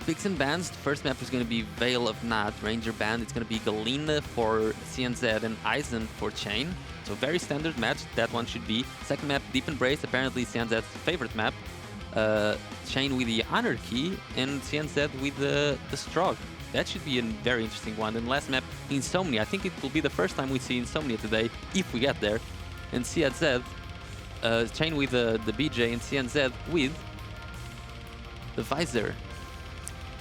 picks and bans. The first map is going to be Veil of Nat, Ranger Band. It's going to be Galina for CNZ and cha1n for cha1n. So very standard match, that one should be. Second map, Deep Embrace, apparently CNZ's favorite map. cha1n with the Anarchy and CNZ with the Strog. That should be a very interesting one. And last map, Insomnia. I think it will be the first time we see Insomnia today, if we get there. And CNZ, cha1n with the BJ and CNZ with the Visor.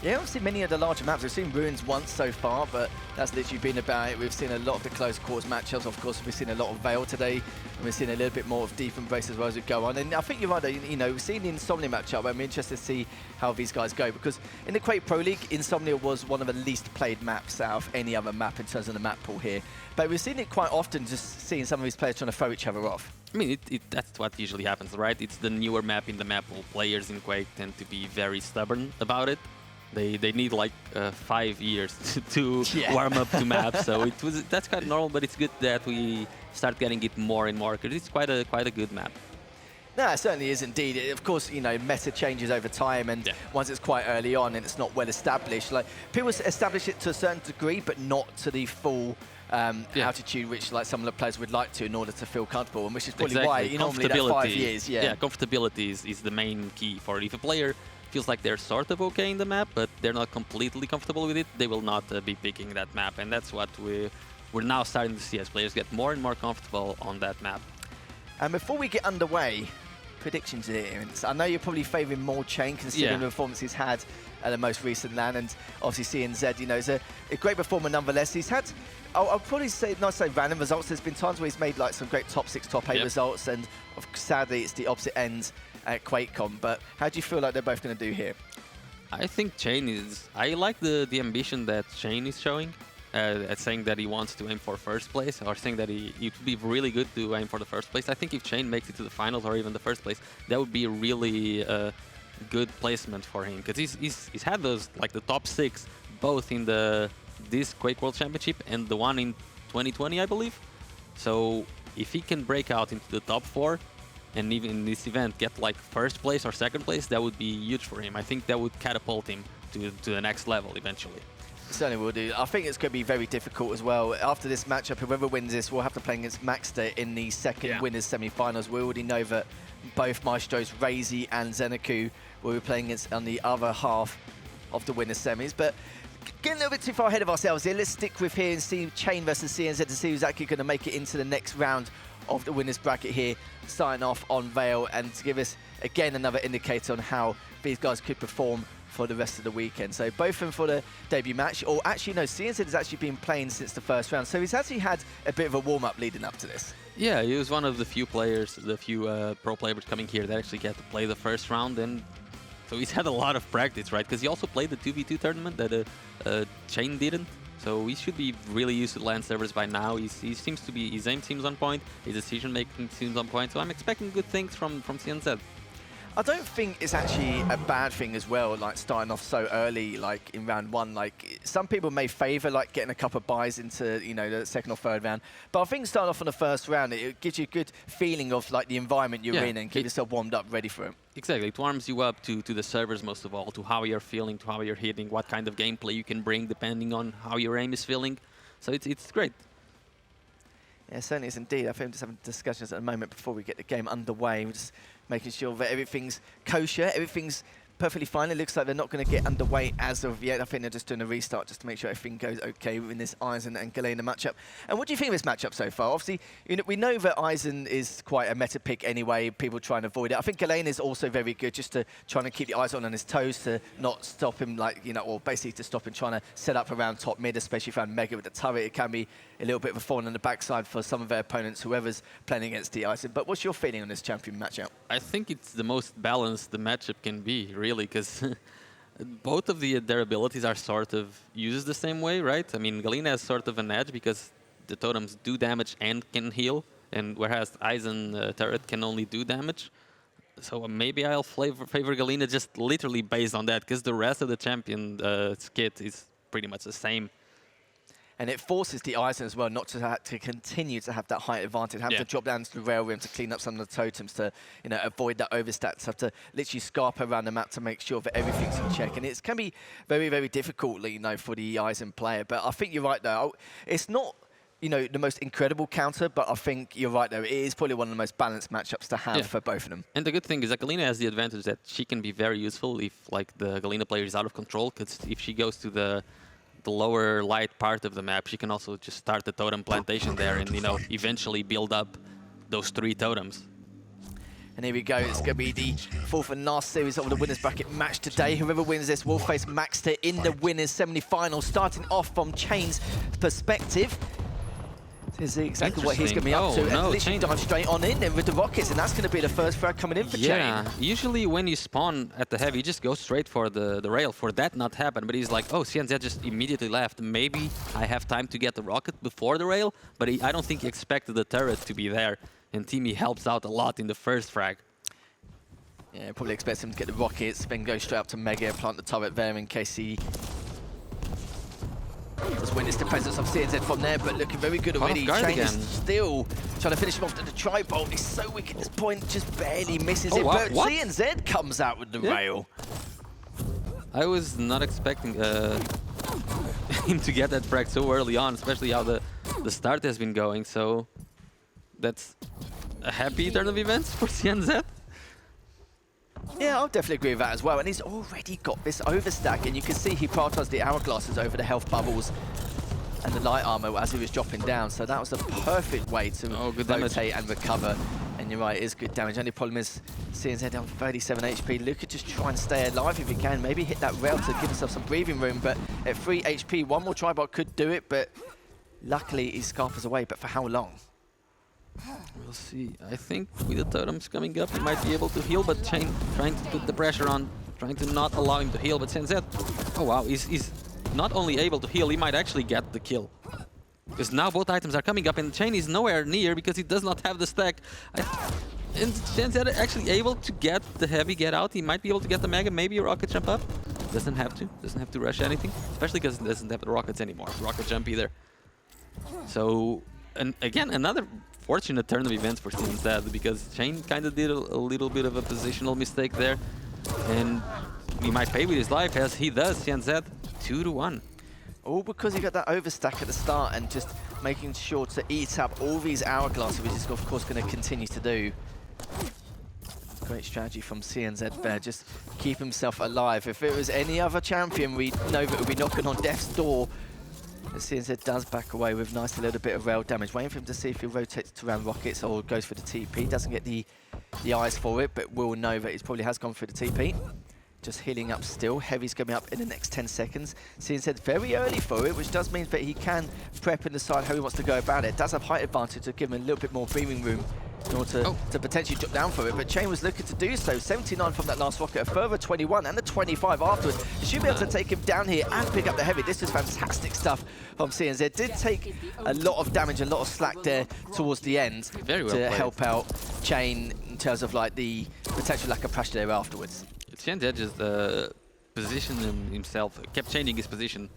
Yeah, obviously many of the larger maps. We've seen Ruins once so far, but that's literally been about it. We've seen a lot of the close quarters matchups. Of course, we've seen a lot of Veil today, and we've seen a little bit more of Deep Embrace as well as we go on. And I think you're right, you know, we've seen the Insomnia matchup. I'm interested to see how these guys go, because in the Quake Pro League, Insomnia was one of the least played maps out of any other map in terms of the map pool here. But we've seen it quite often, just seeing some of these players trying to throw each other off. I mean, that's what usually happens, right? It's the newer map in the map pool. Players in Quake tend to be very stubborn about it. They need like 5 years to warm up to maps, so that's quite normal. But it's good that we start getting it more and more, because it's quite a good map. No, it certainly is indeed. Of course, you know, meta changes over time, and once it's quite early on and it's not well established, like people establish it to a certain degree, but not to the full altitude which like some of the players would like to in order to feel comfortable, and which is probably why normally that 5 years. Yeah, comfortability is the main key for it. If a player feels like they're sort of okay in the map, but they're not completely comfortable with it, they will not be picking that map. And that's what we're now starting to see as players get more and more comfortable on that map. And before we get underway, predictions here. I know you're probably favouring more cha1n considering the performance he's had at the most recent LAN, and obviously CNZ, you know, is a great performer nonetheless. He's had, I'll probably say, not say random results. There's been times where he's made like some great top 6, top 8 results, and sadly it's the opposite end at QuakeCon. But how do you feel like they're both going to do here? I think cha1n is... I like the ambition that cha1n is showing, at saying that he wants to aim for first place, or saying that it would be really good to aim for the first place. I think if cha1n makes it to the finals or even the first place, that would be a really good placement for him, because he's had those, like the top 6, both in this Quake World Championship and the one in 2020, I believe. So if he can break out into the top 4, and even in this event get like first place or second place, that would be huge for him. I think that would catapult him to the next level eventually. Certainly will do. I think it's going to be very difficult as well. After this matchup, whoever wins this will have to play against Maxter in the second winners semi-finals. We already know that both Maestros, Razy and Zenaku, will be playing against on the other half of the winners semis. But getting a little bit too far ahead of ourselves here, let's stick with here and see cha1n versus CNZ to see who's actually going to make it into the next round of the winners bracket here, starting off on Veil, and to give us again another indicator on how these guys could perform for the rest of the weekend. So both of them for the debut match, or actually no, CNZ has actually been playing since the first round, so he's actually had a bit of a warm-up leading up to this. Yeah, he was one of the few players, the few pro players coming here that actually get to play the first round, and so he's had a lot of practice, right? Because he also played the 2v2 tournament that cha1n didn't. So he should be really used to LAN servers by now. He seems to be, his aim seems on point, his decision-making seems on point, so I'm expecting good things from CNZ. I don't think it's actually a bad thing as well, like starting off so early, like in round 1. Like some people may favour like getting a couple of buys into, you know, the second or third round, but I think starting off on the first round, it gives you a good feeling of like the environment you're in, and keep yourself warmed up, ready for it. Exactly, it warms you up to the servers most of all, to how you're feeling, to how you're hitting, what kind of gameplay you can bring depending on how your aim is feeling. So it's great. Yeah, certainly is indeed. I think I'm just having discussions at the moment before we get the game underway. We're just making sure that everything's kosher, everything's perfectly fine. It looks like they're not going to get underway as of yet. I think they're just doing a restart just to make sure everything goes okay in this cha1n and Galina matchup. And what do you think of this matchup so far? Obviously, you know, we know that cha1n is quite a meta pick anyway. People try and avoid it. I think Galina is also very good, just to trying to keep the eyes on his toes, to not stop him, like, you know, or basically to stop him trying to set up around top mid, especially if you found Mega with the turret. It can be a little bit of a thorn on the backside for some of their opponents, whoever's playing against the cha1n. But what's your feeling on this champion matchup? I think it's the most balanced the matchup can be, really, because both of their abilities are sort of used the same way, right? I mean, Galina has sort of an edge because the totems do damage and can heal, and whereas cha1n turret can only do damage. So maybe I'll favor Galina just literally based on that, because the rest of the champion kit is pretty much the same. And it forces the Eisen as well not to have to continue to have that height advantage, have to drop down to the rail rim to clean up some of the totems to, you know, avoid that overstats, have to literally scarp around the map to make sure that everything's in check. And it can be very, very difficult, you know, for the Eisen player. But I think you're right, though. It's not, you know, the most incredible counter, but I think you're right, though. It is probably one of the most balanced matchups to have for both of them. And the good thing is that Galena has the advantage that she can be very useful if, like, the Galena player is out of control, because if she goes to the lower light part of the map, she can also just start the totem plantation there and, you know, eventually build up those 3 totems. And here we go, it's going to be the 4th and last series of the winners bracket match today. Whoever wins this will face Maxter in the winners semi-final. Starting off from cha1n's perspective, this is exactly what he's going to be up to. And literally dive straight on in there with the rockets, and that's going to be the first frag coming in for cha1n. Yeah, usually when you spawn at the heavy, you just go straight for the rail. For that not happen, but he's like, oh, cha1n just immediately left. Maybe I have time to get the rocket before the rail, but I don't think he expected the turret to be there. And Timmy helps out a lot in the first frag. Yeah, probably expects him to get the rockets, then go straight up to Mega, plant the turret there in case he just witness the presence of cha1n from there, but looking very good already. cha1n is still trying to finish him off to the tri-bolt. He's so weak at this point, just barely misses it. But cha1n comes out with the rail. I was not expecting him to get that frag so early on, especially how the start has been going. So that's a happy turn of events for cha1n. Yeah, I'll definitely agree with that as well. And he's already got this overstack, and you can see he prioritized the hourglasses over the health bubbles and the light armor as he was dropping down. So that was a perfect way to rotate and recover. And you're right, it is good damage. Only problem is cha1n down 37 HP. Luke could just try and stay alive if he can. Maybe hit that rail to give himself some breathing room. But at 3 HP, one more tri-bot could do it. But luckily, he scarfers away. But for how long? We'll see. I think with the totems coming up, he might be able to heal, but cha1n trying to put the pressure on, trying to not allow him to heal. But cha1n, oh wow, he's not only able to heal, he might actually get the kill. Because now both items are coming up, and cha1n is nowhere near because he does not have the stack. And cha1n actually able to get the heavy get out. He might be able to get the mega, maybe a rocket jump up. Doesn't have to rush anything, especially because he doesn't have the rockets anymore. Rocket jump either. So, and again, another fortunate turn of events for cha1n, because cha1n kind of did a little bit of a positional mistake there, and he might pay with his life as he does. cha1n 2-1. All because he got that overstack at the start and just making sure to eat up all these hourglasses, which he's of course going to continue to do. Great strategy from cha1n there, just keep himself alive. If it was any other champion, we know that we'd be knocking on death's door. As cha1n does back away with nice little bit of rail damage, waiting for him to see if he rotates to around rockets or goes for the TP. Doesn't get the eyes for it, but will know that he probably has gone for the TP. Just healing up still. Heavy's coming up in the next 10 seconds. cha1n very early for it, which does mean that he can prep and decide how he wants to go about it. Does have height advantage to give him a little bit more breathing room in order to potentially drop down for it, but cha1n was looking to do so. 79 from that last rocket, a further 21 and the 25 afterwards. He should be able to take him down here and pick up the heavy. This is fantastic stuff from cha1n. Did take a lot of damage, a lot of slack there towards the end to help out cha1n in terms of like the potential lack of pressure there afterwards. cha1n just positioned himself, kept changing his position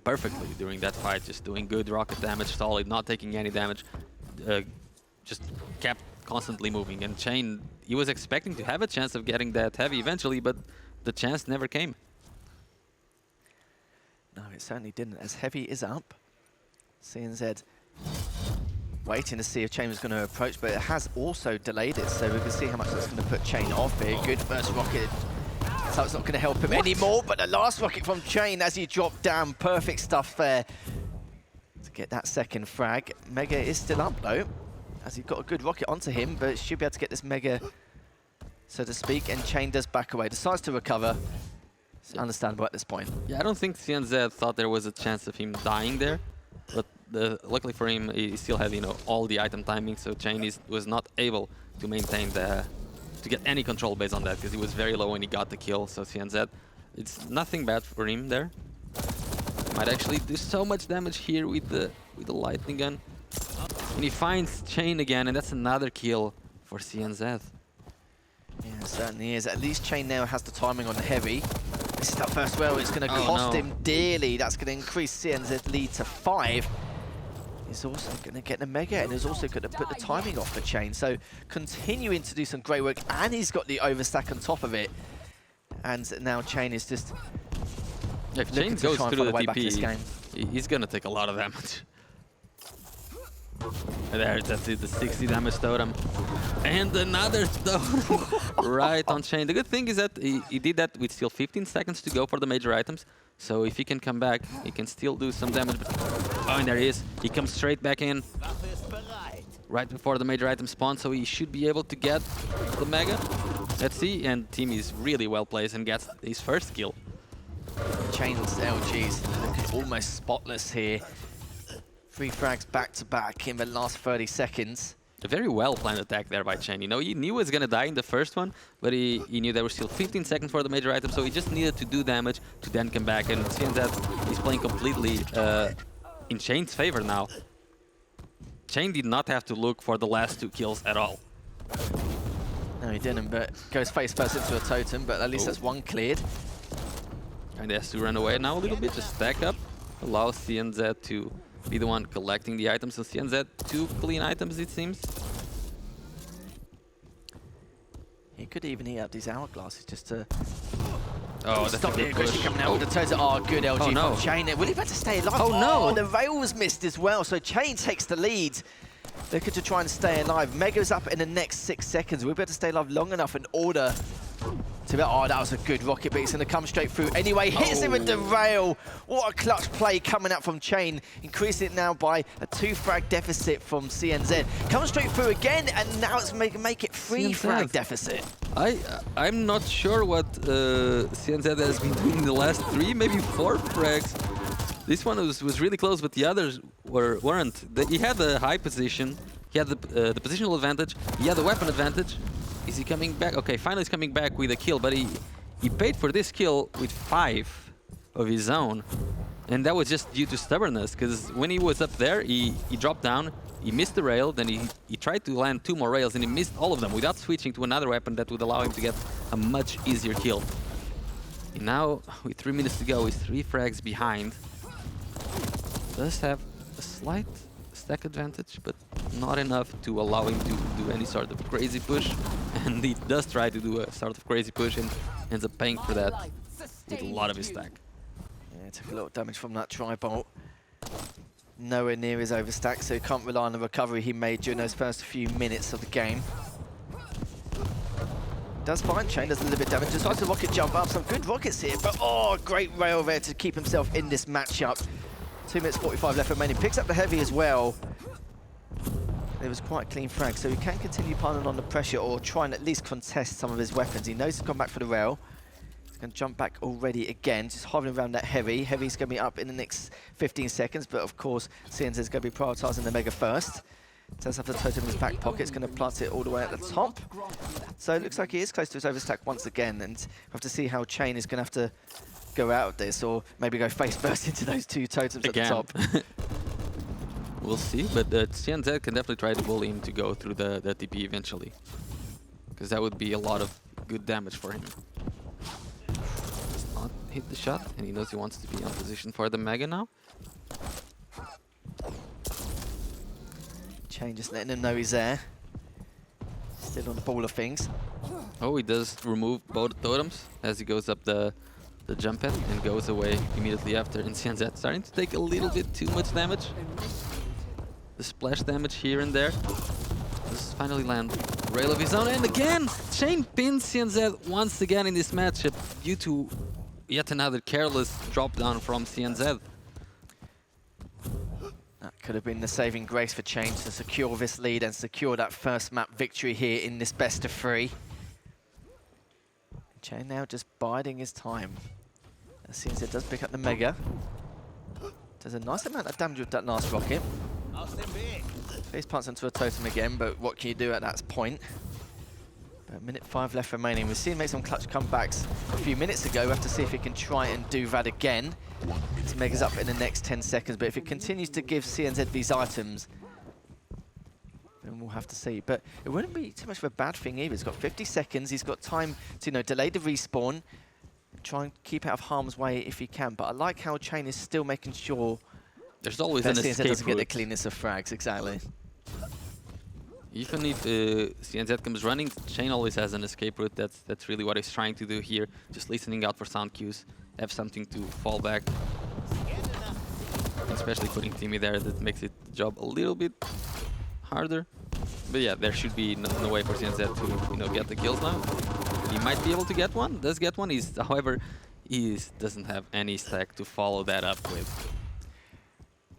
perfectly during that fight, just doing good rocket damage, solid, not taking any damage, just kept constantly moving. And cha1n, he was expecting to have a chance of getting that heavy eventually, but the chance never came. No, it certainly didn't. As heavy is up, cha1n waiting to see if cha1n was going to approach, but it has also delayed it, so we can see how much that's going to put cha1n off here. Good first rocket. So it's not going to help him anymore, but the last rocket from cha1n as he dropped down. Perfect stuff there to get that second frag. Mega is still up though, as he got a good rocket onto him, but should be able to get this mega, so to speak, and cha1n does back away. Decides to recover. It's understandable at this point. Yeah, I don't think cha1n thought there was a chance of him dying there, but luckily for him, he still had, you know, all the item timing, so cha1n was not able to maintain to get any control based on that, because he was very low when he got the kill. So cha1n, it's nothing bad for him there. Might actually do so much damage here with the lightning gun. And he finds cha1n again, and that's another kill for cha1n. Yeah, it certainly is. At least cha1n now has the timing on the heavy. Misses that first rail. It's going to cost him dearly. That's going to increase CNZ's lead to 5. He's also going to get the Mega, and he's also going to put the timing off for cha1n. So continuing to do some great work, and he's got the overstack on top of it. And now cha1n is just if looking cha1n to goes try and through find a the way back in this TP, game. he's gonna take a lot of damage. There, that's it, the 60 damage totem. And another totem right on cha1n. The good thing is that he did that with still 15 seconds to go for the major items. So if he can come back, he can still do some damage. Oh, and there he is. He comes straight back in right before the major item spawn, so he should be able to get the Mega. Let's see, and team is really well placed and gets his first kill. cha1n's LGs looking almost spotless here. 3 frags back to back in the last 30 seconds. A very well planned attack there by cha1n. You know, he knew he was gonna die in the first one, but he knew there were still 15 seconds for the major item, so he just needed to do damage to then come back. And CNZ is playing completely in cha1n's favor now. cha1n did not have to look for the last 2 kills at all. No, he didn't, but goes face first into a totem, but at least that's one cleared. And he has to run away now a little bit, just stack up, allow CNZ to be the one collecting the items. So CNZ 2 clean items, it seems. He could even eat up these hourglasses just to stop the aggression coming out with the totem. Oh, good LG from cha1n. Will he better stay alive? Oh no! The rail was missed as well, so cha1n takes the lead. Looking to try and stay alive. Mega's up in the next 6 seconds. We'll be able to stay alive long enough in order to be... Oh, that was a good rocket, but he's going to come straight through anyway. Hits him with the rail. What a clutch play coming out from cha1n. Increasing it now by a 2 frag deficit from CNZ. Comes straight through again, and now it's make it 3 frag deficit. I'm not sure what CNZ has been doing in the last 3, maybe 4 frags. This one was really close, but the others weren't. He had the high position, he had the positional advantage, he had the weapon advantage. Is he coming back? Okay, finally he's coming back with a kill, but he paid for this kill with 5 of his own. And that was just due to stubbornness, because when he was up there, he dropped down, he missed the rail, then he tried to land 2 more rails, and he missed all of them without switching to another weapon that would allow him to get a much easier kill. And now, with 3 minutes to go, he's 3 frags behind. Does have a slight stack advantage, but not enough to allow him to do any sort of crazy push. And he does try to do a sort of crazy push and ends up paying for that with a lot of his stack. Yeah, took a lot of damage from that tri-bolt. Nowhere near his overstack, so he can't rely on the recovery he made during those first few minutes of the game. Does find cha1n, does a little bit of damage, decides to rocket jump up, some good rockets here, but oh, great rail there to keep himself in this matchup. 2 minutes 45 left remaining, picks up the heavy as well. It was quite a clean frag, so he can continue piling on the pressure or try and at least contest some of his weapons. He knows he's gone back for the rail. He's going to jump back already again, just hovering around that heavy. Heavy's going to be up in the next 15 seconds, but of course, CNZ is going to be prioritising the Mega first. Does have the totem in his back pocket, it's going to plant it all the way at the top. So it looks like he is close to his overstack once again, and we'll have to see how cha1n is going to have to go out of this, or maybe go face first into those 2 totems at the top. We'll see, but CNZ can definitely try to bully him to go through the TP eventually, because that would be a lot of good damage for him. Does not hit the shot, and he knows he wants to be on position for the Mega now. cha1n just letting him know he's there. Still on the ball of things. Oh, he does remove both totems as he goes up the jump pad and goes away immediately after. And CNZ starting to take a little bit too much damage. The splash damage here and there. Does finally land rail of his own, and again cha1n pins CNZ once again in this matchup due to yet another careless drop down from CNZ. That could have been the saving grace for cha1n to secure this lead and secure that first map victory here in this best of 3. cha1n now just biding his time. As CNZ does pick up the Mega. Does a nice amount of damage with that last rocket. Face plants into a totem again, but what can you do at that point? But minute 5 left remaining. We've seen him make some clutch comebacks a few minutes ago. We have to see if he can try and do that again. His Mega's up in the next 10 seconds, but if he continues to give CNZ these items, then we'll have to see. But it wouldn't be too much of a bad thing either. He's got 50 seconds. He's got time to, delay the respawn. try and keep out of harm's way if he can. But I like how cha1n is still making sure there's always that an CNZ escape doesn't get the route. cleanest of frags, exactly. Even if CNZ comes running, cha1n always has an escape route. That's really what he's trying to do here. Just listening out for sound cues, have something to fall back. Especially putting Timmy there, that makes it the job a little bit harder. But yeah, there should be no way for CNZ to get the kills now. He might be able to get one. Does get one. However, he doesn't have any stack to follow that up with.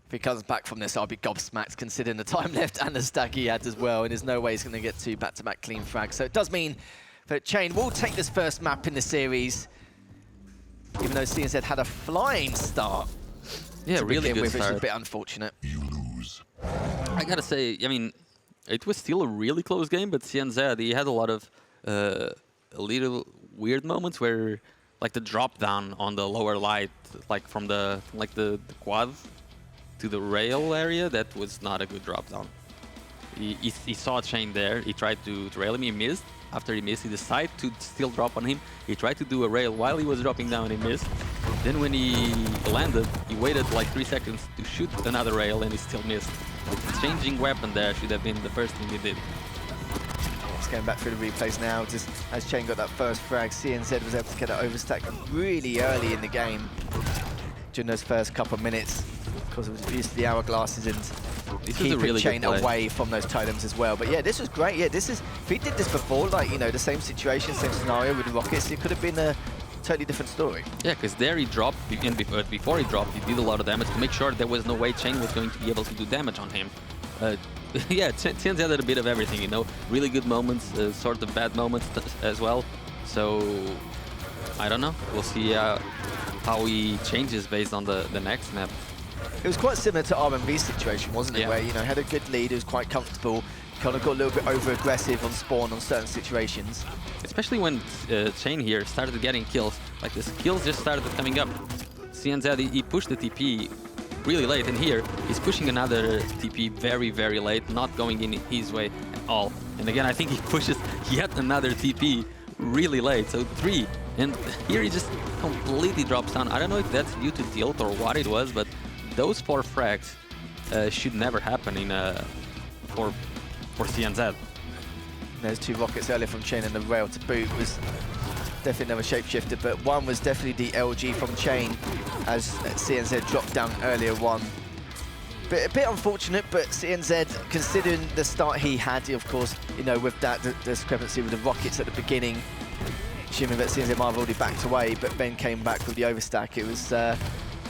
If he comes back from this, I'll be gobsmacked considering the time left and the stack he had as well. And there's no way he's going to get 2 back-to-back clean frags. So it does mean that cha1n will take this first map in the series, even though CNZ had a flying start. Yeah, really good which is start. a bit unfortunate. You lose. I gotta say, I mean, it was still a really close game, but CNZ, he had a lot of little weird moments where, like the drop down on the lower light, like from the quad to the rail area, that was not a good drop down. He saw cha1n there, he tried to rail him, he missed. After he missed, he decided to still drop on him. He tried to do a rail while he was dropping down, he missed. Then when he landed, he waited like 3 seconds to shoot another rail and he still missed. Changing weapon there should have been the first thing he did. It's going back through the replays now. Just as cha1n got that first frag, CNZ was able to get that overstack really early in the game during those first couple of minutes because it was used to the hourglasses and keeping really cha1n away from those totems as well. But yeah, this was great. Yeah, this is, if he did this before, like, you know, the same situation, same scenario with the Rockets, it could have been a totally different story. Yeah, because there he dropped, and before he dropped, he did a lot of damage to make sure there was no way cha1n was going to be able to do damage on him. Yeah, CNZ had a bit of everything, you know, really good moments, sort of bad moments as well. So, I don't know. We'll see how he changes based on the next map. It was quite similar to RMV's situation, wasn't it? Yeah. Where, you know, had a good lead, it was quite comfortable, kind of got a little bit over-aggressive on spawn on certain situations. Especially when cha1n here started getting kills. Like, the kills just started coming up. CNZ, he pushed the TP really late, and here he's pushing another TP very, very late, not going in his way at all. And again, I think he pushes yet another TP really late, so 3. And here he just completely drops down. I don't know if that's due to tilt or what it was, but those 4 frags should never happen in for CNZ. There's 2 rockets earlier from cha1n, and the rail to boot was definitely never shapeshifted, but one was definitely the LG from cha1n as CNZ dropped down earlier one. But a bit unfortunate, but CNZ, considering the start he had, of course, you know, with that discrepancy with the rockets at the beginning, assuming that CNZ might have already backed away, but then came back with the overstack. It was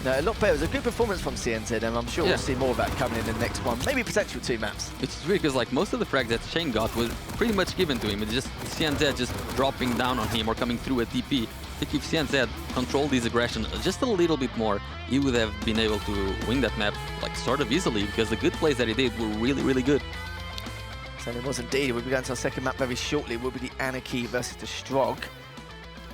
no, a lot better. It was a good performance from CNZ, and I'm sure we'll see more of that coming in the next one. Maybe potential 2 maps. It's weird because like most of the frags that cha1n got was pretty much given to him. It's just CNZ just dropping down on him or coming through a TP. I think if CNZ controlled his aggression just a little bit more, he would have been able to win that map like sort of easily because the good plays that he did were really, really good. So it was indeed. We'll be going to our second map very shortly. It will be the Anarchy versus the Strog.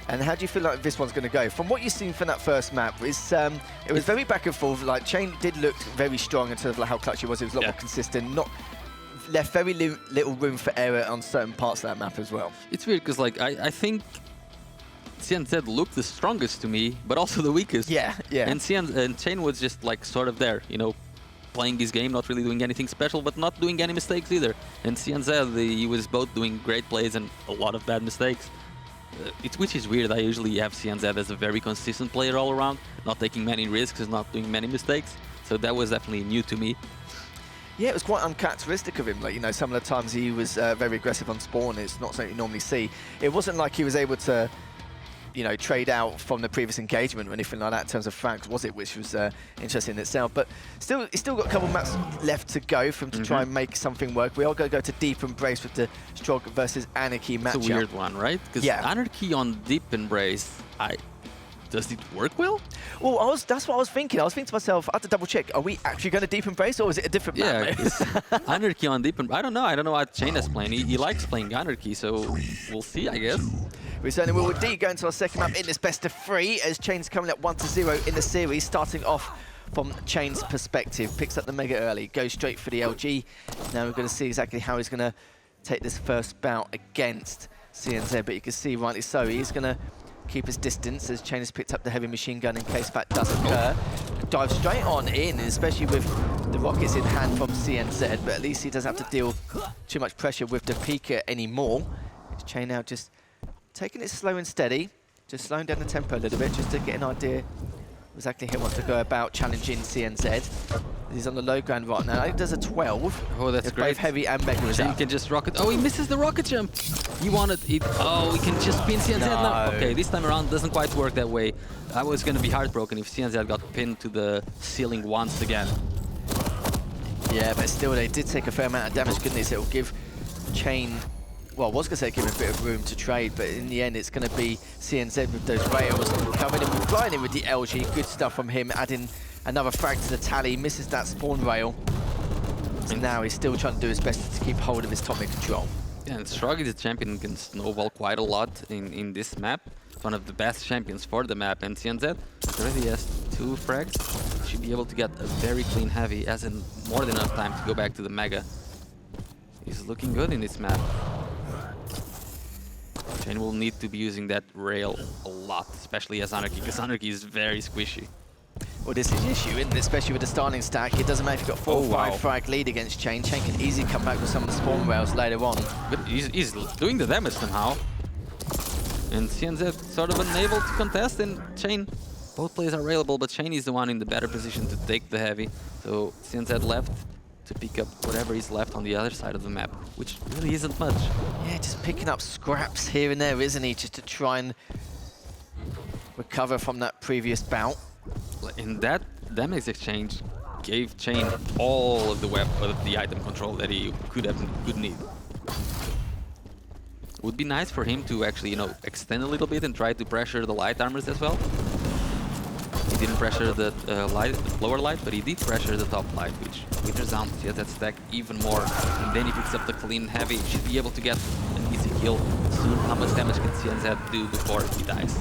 And how do you feel like this one's going to go? From what you've seen from that first map, it was very back and forth. Like, cha1n did look very strong in terms of like how clutch he was. It was a lot more consistent. Not left very little room for error on certain parts of that map as well. It's weird because like I think CNZ looked the strongest to me, but also the weakest. Yeah, yeah. And cha1n was just like sort of there, you know, playing his game, not really doing anything special, but not doing any mistakes either. And CNZ, he was both doing great plays and a lot of bad mistakes. Which is weird. I usually have CNZ as a very consistent player all around, not taking many risks and not doing many mistakes. So that was definitely new to me. Yeah, it was quite uncharacteristic of him. Like, you know, some of the times he was very aggressive on spawn. It's not something you normally see. It wasn't like he was able to, you know, trade out from the previous engagement or anything like that in terms of frags, was it? Which was interesting in itself. But still, he's still got a couple of maps left to go for him to try and make something work. We are going to go to Deep Embrace with the Strog versus Anarchy matchup. It's a weird one, right? Because Anarchy on Deep Embrace, does it work well? Well, that's what I was thinking. I was thinking to myself, I had to double check, are we actually going to Deep Embrace or is it a different map? Yeah, Anarchy on Deep Embrace, I don't know what cha1n is playing. He likes playing Anarchy, so we'll see, I guess. We certainly will. With D going to our second map in this best of 3 as cha1n's coming up 1-0 in the series, starting off from cha1n's perspective. Picks up the mega early, goes straight for the LG. Now we're going to see exactly how he's going to take this first bout against CNZ, but you can see rightly so, he's going to keep his distance as cha1n has picked up the heavy machine gun in case that does occur. Dive straight on in, especially with the rockets in hand from CNZ, but at least he doesn't have to deal too much pressure with the Pika anymore. cha1n now just taking it slow and steady, just slowing down the tempo a little bit, just to get an idea exactly how he wants to go about challenging CNZ. He's on the low ground right now. He does a 12. Oh, that's great. Both heavy and mega is cha1n up. can just rocket. Oh, he misses the rocket jump. He wanted it. Oh, he can just pin CNZ now. Okay, this time around doesn't quite work that way. I was going to be heartbroken if CNZ got pinned to the ceiling once again. Yeah, but still, they did take a fair amount of damage, goodness. It will give cha1n, well, I was going to say give him a bit of room to trade, but in the end, it's going to be CNZ with those rails coming in, flying in with the LG. Good stuff from him, adding another frag to the tally, misses that spawn rail. So now he's still trying to do his best to keep hold of his top mid control. Yeah, and Shrug is a champion who can snowball quite a lot in this map. One of the best champions for the map, and CNZ already has 2 frags. Should be able to get a very clean heavy, as in more than enough time to go back to the Mega. He's looking good in this map. cha1n will need to be using that rail a lot, especially as Anarchy, because Anarchy is very squishy. Well, this is the issue, isn't it? Especially with the starting stack. It doesn't matter if you've got 4 or 5 frag lead against cha1n. cha1n can easily come back with some of the spawn rails later on. But he's doing the damage somehow. And CNZ sort of unable to contest, and cha1n, both players are railable, but cha1n is the one in the better position to take the heavy. So CNZ left to pick up whatever is left on the other side of the map, which really isn't much. Yeah, just picking up scraps here and there, isn't he? Just to try and recover from that previous bout. And that damage exchange gave cha1n all of the item control that he could need. It would be nice for him to actually, extend a little bit and try to pressure the light armors as well. He didn't pressure the lower light, but he did pressure the top light, which withers down that stack even more. And then he picks up the clean heavy. He should be able to get an easy kill soon. How much damage can CNZ do before he dies?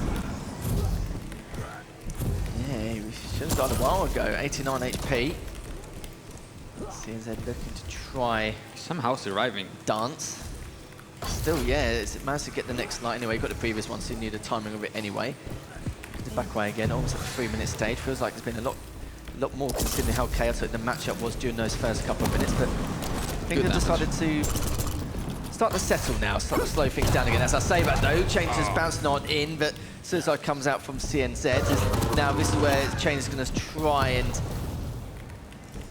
Yeah, we should have done a while ago. 89 HP. CNZ looking to try Somehow surviving. dance. Still, yeah, it's managed to get the next light anyway. Got the previous one, so you knew the timing of it anyway. The back way again, almost at the 3-minute stage. Feels like there's been a lot more considering how chaotic the matchup was during those first couple of minutes. But I think they've decided to start to settle now, start to slow things down again. As I say that though, cha1n just bouncing on in, but Suicide comes out from CNZ. Now this is where cha1n is going to try and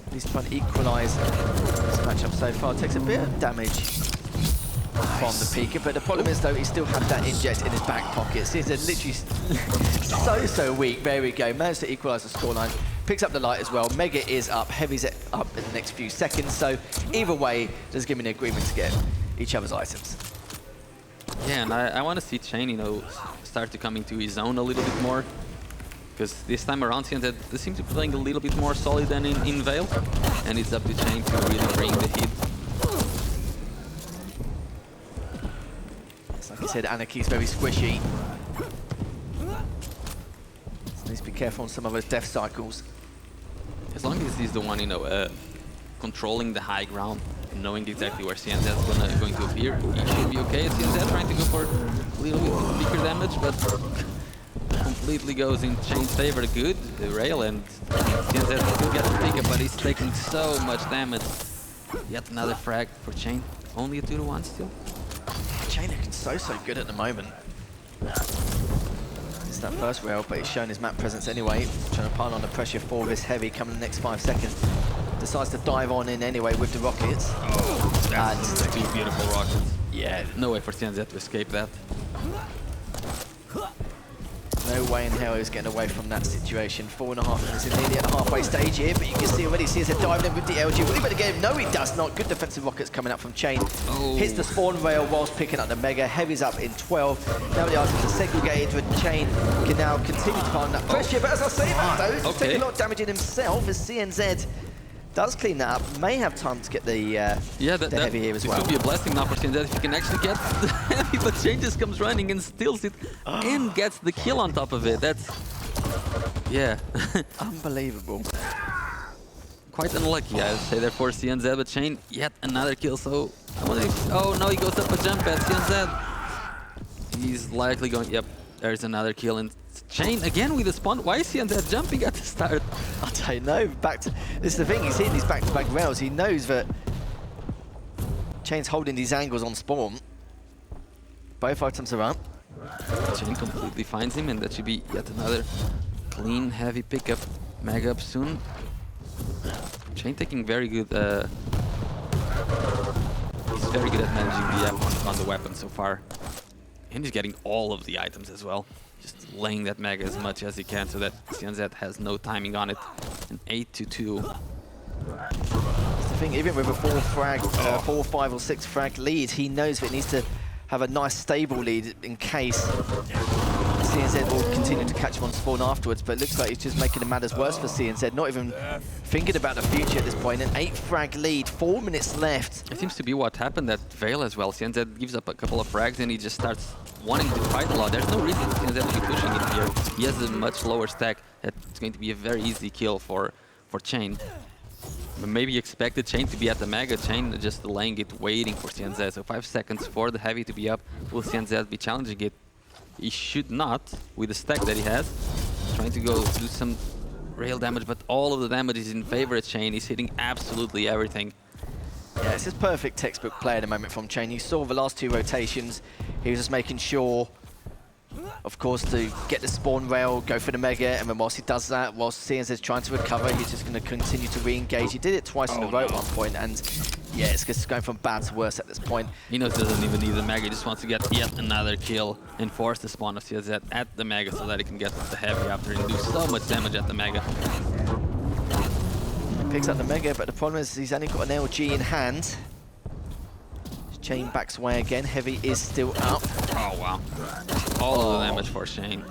at least try and equalise this matchup so far. Takes a bit of damage from the Pika, but the problem is though he still had that inject in his back pocket. CNZ literally so weak. There we go, managed to equalise the scoreline. Picks up the light as well. Mega is up, Heavy's up in the next few seconds. So either way, just give me an agreement to get each other's items. Yeah, and I want to see cha1n, start to come into his own a little bit more. Because this time around, CNZ they seem to be playing a little bit more solid than in Veil. And it's up to cha1n to really bring the heat. Like I said, Anarchy's very squishy. So needs to be careful on some of those death cycles. As long as he's the one, controlling the high ground, knowing exactly where CNZ is going to appear, he should be okay. CNZ trying to go for a little bit bigger damage, but completely goes in cha1n's favor. Good rail, and CNZ still gets the pickup, but he's taking so much damage. Yet another frag for cha1n. Only a 2-to-1 still. cha1n looking so good at the moment. It's that first rail, but he's shown his map presence anyway. Trying to pile on the pressure for this heavy coming in the next 5 seconds. Decides to dive on in anyway with the rockets. Oh, that's 2 beautiful rockets. Yeah. No way for CNZ to escape that. No way in hell he's getting away from that situation. 4.5 minutes in, nearly at the halfway stage here, but you can see already CNZ diving in with the LG. Will he better get him? No, he does not. Good defensive rockets coming up from cha1n. Oh. Hits the spawn rail whilst picking up the Mega. Heavy's up in 12. Now the items are segregated, but cha1n can now continue to find that pressure. But as I say that though, he's taking a lot of damage in himself as CNZ does clean that up. May have time to get the heavy here as well. It could be a blessing now for CNZ if he can actually get the heavy, but cha1n just comes running and steals it and gets the kill on top of it. That's, yeah. Unbelievable. Quite unlucky, I would say, there for CNZ, but cha1n, yet another kill, so I wonder if, oh no, he goes up a jump at CNZ. He's likely going, yep, There's another kill, and cha1n again with the spawn. Why is he on that jumping at the start? I don't know. This is the thing, he's hitting these back-to-back rails. He knows that cha1n's holding these angles on spawn. Both items are up. cha1n completely finds him, and that should be yet another clean, heavy pickup. Mega up soon. cha1n taking very good. He's very good at managing the F on the weapon so far. And he's getting all of the items as well. Just laying that Mega as much as he can so that cha1n has no timing on it. An 8-2. That's the thing, even with a 4, 5 or 6 frag lead, he knows that he needs to have a nice stable lead in case cha1n will continue to catch him on spawn afterwards, but it looks like he's just making the matters worse for cha1n, not even thinking about the future at this point. An 8 frag lead, 4 minutes left. It seems to be what happened at Veil as well. cha1n gives up a couple of frags and he just starts wanting to fight a lot. There's no reason for cha1n to be pushing it here. He has a much lower stack. It's going to be a very easy kill for cha1n. But maybe expected cha1n to be at the Mega, cha1n just delaying it, waiting for cha1n. So 5 seconds for the Heavy to be up. Will cha1n be challenging it? He should not, with the stack that he has. Trying to go do some rail damage, but all of the damage is in favor of cha1n. He's hitting absolutely everything. Yeah, it's just perfect textbook play at the moment from cha1n. You saw the last 2 rotations. He was just making sure, of course, to get the spawn rail, go for the Mega, and then whilst he does that, whilst cha1n's trying to recover, he's just going to continue to re-engage. He did it twice in a row at one point, and yeah, it's just going from bad to worse at this point. He knows he doesn't even need the Mega, he just wants to get yet another kill and force the spawn of cha1n at the Mega so that he can get the Heavy after and do so much damage at the Mega. He picks up the Mega, but the problem is he's only got an LG in hand. cha1n backs away again, Heavy is still up. Oh wow. All of the damage for cha1n.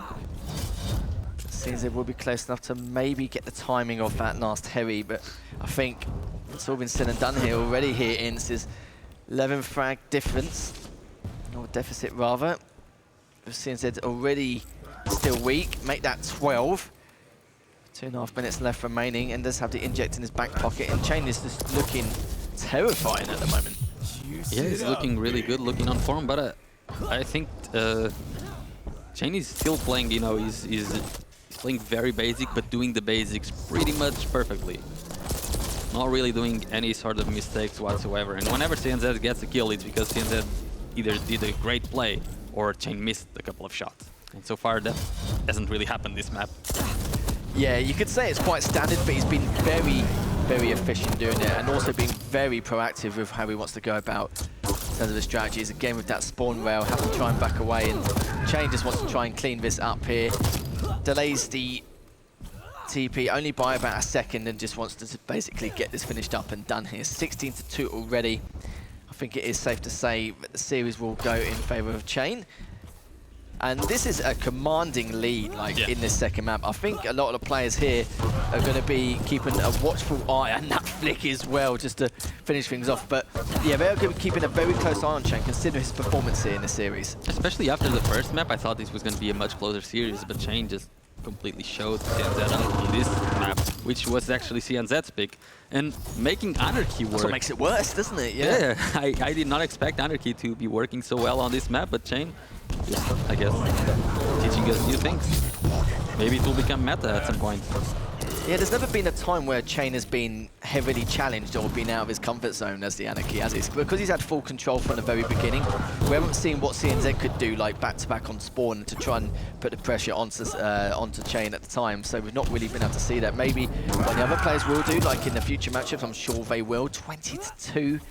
cha1n will be close enough to maybe get the timing of that last Heavy, but I think it's all been said and done here already here, Ince. Is 11 frag difference, or deficit rather. cha1n already still weak, make that 12. 2.5 minutes left remaining, and does have the inject in his back pocket, and cha1n is just looking terrifying at the moment. Yeah, he's looking really good, looking on form, but I think cha1n is still playing, you know, he's playing very basic, but doing the basics pretty much perfectly. Not really doing any sort of mistakes whatsoever. And whenever cha1n gets a kill, it's because cha1n either did a great play or cha1n missed a couple of shots. And so far, that hasn't really happened this map. Yeah, you could say it's quite standard, but he's been very, very efficient doing it, and also being very proactive with how he wants to go about in terms of the strategies. Again, with that spawn rail, have to try and back away, and cha1n just wants to try and clean this up here. Delays the TP only by about a second and just wants to basically get this finished up and done here. 16-2 already. I think it is safe to say that the series will go in favour of cha1n. And this is a commanding lead, in this second map. I think a lot of the players here are going to be keeping a watchful eye on that flick as well, just to finish things off. But yeah, they're going to be keeping a very close eye on cha1n, considering his performance here in the series. Especially after the first map, I thought this was going to be a much closer series, but cha1n just completely showed cha1n out on this map, which was actually cha1n's pick, and making Anarchy work. That's what makes it worse, doesn't it? Yeah, I did not expect Anarchy to be working so well on this map, but cha1n just, I guess, teaching us new things. Maybe it will become meta at some point. Yeah, there's never been a time where cha1n has been heavily challenged or been out of his comfort zone as the Anarchy has it. Because he's had full control from the very beginning, we haven't seen what cha1n could do, like back-to-back on spawn, to try and put the pressure onto cha1n at the time. So we've not really been able to see that. Maybe what the other players will do, like in the future matchups, I'm sure they will. 20-2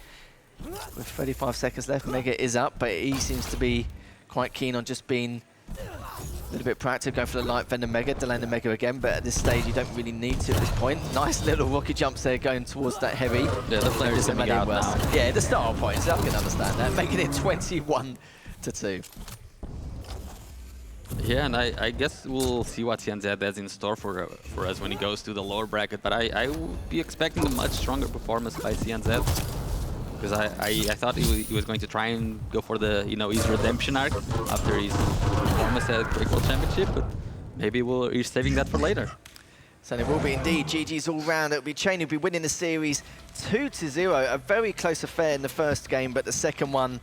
with 35 seconds left. Mega is up, but he seems to be quite keen on just being a little bit proactive, going for the light, then the Mega, delaying the Mega again, but at this stage you don't really need to at this point. Nice little rocket jumps there going towards that Heavy. Yeah, the player is coming out now. Yeah, the start points, I can understand that, making it 21-2. Yeah, and I guess we'll see what cha1n has in store for us when he goes to the lower bracket, but I would be expecting a much stronger performance by cha1n. Because I thought he was going to try and go for the, his redemption arc after his performance at Quake World Championship, but maybe he's saving that for later. So it will be indeed GG's all round. It'll be cha1n who'll be winning the series 2-0. A very close affair in the first game, but the second one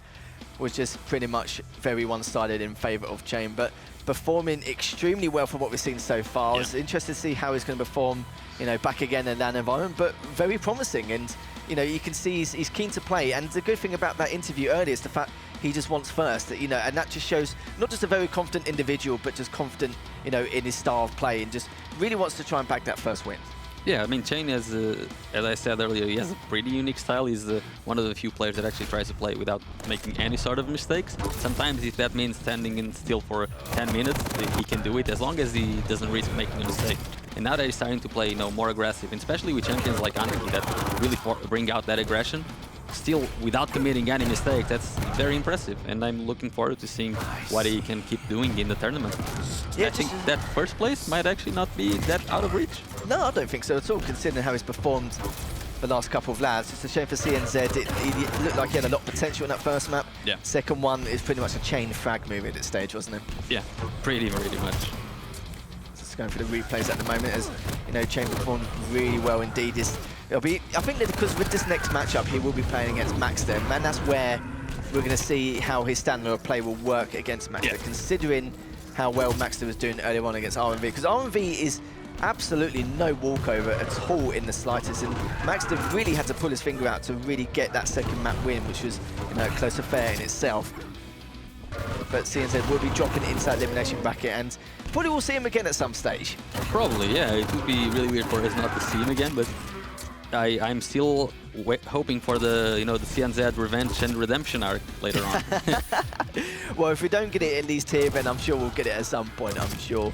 was just pretty much very one-sided in favour of cha1n. But performing extremely well for what we've seen so far. I was interested to see how he's going to perform, you know, back again in LAN environment, but very promising. And, you know, you can see he's keen to play. And the good thing about that interview earlier is the fact he just wants first, you know, and that just shows not just a very confident individual, but just confident, you know, in his style of play and just really wants to try and back that first win. Yeah, I mean, cha1n has, as I said earlier, he has a pretty unique style. He's one of the few players that actually tries to play without making any sort of mistakes. Sometimes if that means standing in still for 10 minutes, he can do it as long as he doesn't risk making a mistake. And now that he's starting to play, you know, more aggressive, and especially with champions like Anarchy that really bring out that aggression, still without committing any mistakes, that's very impressive. And I'm looking forward to seeing what he can keep doing in the tournament. Yeah, I think that first place might actually not be that out of reach. No, I don't think so at all, considering how he's performed the last couple of lads. It's a shame for CNZ. It looked like he had a lot of potential in that first map. Yeah. Second one is pretty much a cha1n frag move at this stage, wasn't it? Yeah, pretty much. Just going through the replays at the moment, as you know, cha1n performed really well indeed. It'll be, I think that because with this next matchup, he will be playing against Maxter, and that's where we're going to see how his stamina of play will work against Maxter, considering how well Maxter was doing earlier on against RMV. Because RMV is absolutely no walkover at all in the slightest, and Maxter really had to pull his finger out to really get that second map win, which was, you know, a close affair in itself. But CNZ will be dropping into that elimination bracket, and probably we'll see him again at some stage. Probably, yeah. It would be really weird for us not to see him again, but I'm still hoping for the, you know, the CNZ revenge and redemption arc later on. Well, if we don't get it at least here, then I'm sure we'll get it at some point, I'm sure.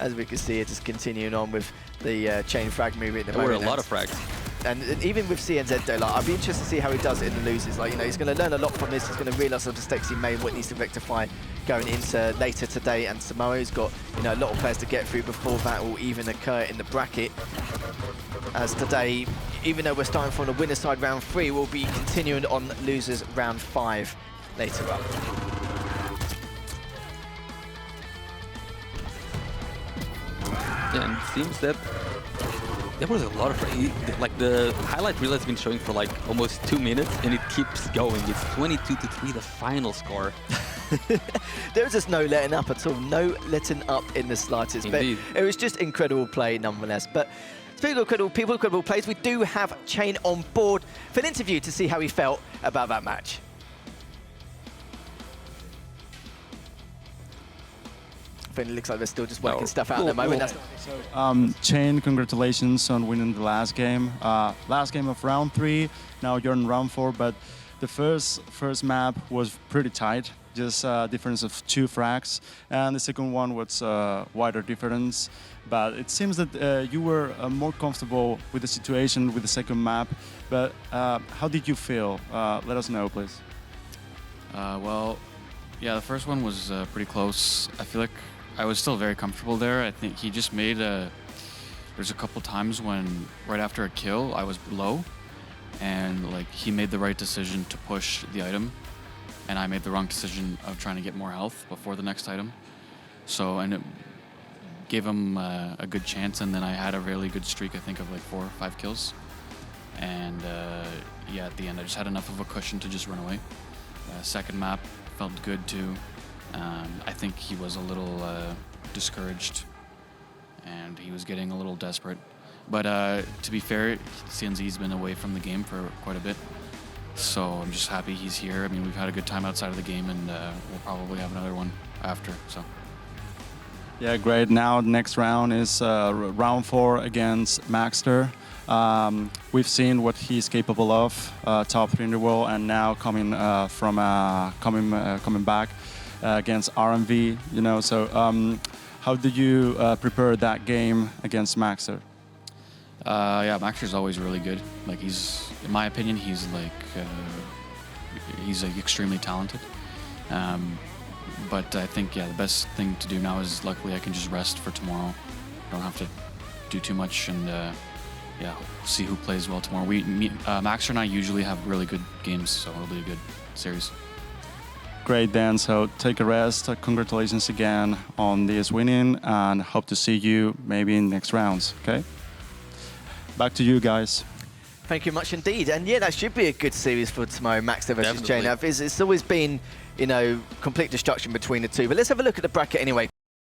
As we can see, it just continuing on with the cha1n frag movie at the moment. There were a lot of frags. And even with CNZ though, like, I'd be interested to see how he does it in the loses. Like, you know, he's going to learn a lot from this. He's going to realise the mistakes he made, what he needs to rectify going into later today and tomorrow. He's got, you know, a lot of players to get through before that will even occur in the bracket. As today, even though we're starting from the winner's side round 3, we'll be continuing on losers round 5 later on. Yeah, and it seems that there was a lot of, like, the highlight reel has been showing for like almost 2 minutes, and it keeps going. It's 22-3, the final score. There was just no letting up at all, no letting up in the slightest. Indeed. But it was just incredible play nonetheless. But speaking of incredible people, incredible plays, we do have cha1n on board for an interview to see how he felt about that match. I think it looks like they're still just working stuff out at the moment. cha1n, congratulations on winning the last game. Last game of round 3, now you're in round 4, but the first map was pretty tight, just a difference of 2 frags, and the second one was a wider difference. But it seems that you were more comfortable with the situation with the second map, but how did you feel? Let us know, please. Well, yeah, the first one was pretty close. I feel like I was still very comfortable there. I think he just made there's a couple times when right after a kill I was low, and like he made the right decision to push the item, and I made the wrong decision of trying to get more health before the next item. So, and it gave him a good chance, and then I had a really good streak, I think of like 4 or 5 kills. And yeah, at the end I just had enough of a cushion to just run away. Second map felt good too. I think he was a little discouraged, and he was getting a little desperate. But to be fair, CNZ's been away from the game for quite a bit, so I'm just happy he's here. I mean, we've had a good time outside of the game, and we'll probably have another one after. So. Yeah, great. Now the next round is round 4 against Maxter. We've seen what he's capable of, top 3 in the world, and now coming back against RMV. You know, so how did you prepare that game against Maxter? Yeah, Maxter's always really good. Like, he's, in my opinion, he's extremely talented. But I think, yeah, the best thing to do now is, luckily, I can just rest for tomorrow. I don't have to do too much, and yeah, see who plays well tomorrow. Maxter and I usually have really good games, so it'll be a good series. Great, Dan. So take a rest. Congratulations again on this winning, and hope to see you maybe in next rounds. Okay. Back to you guys. Thank you much indeed. And yeah, that should be a good series for tomorrow, Maxter versus cha1n. It's always been, you know, complete destruction between the two. But let's have a look at the bracket anyway.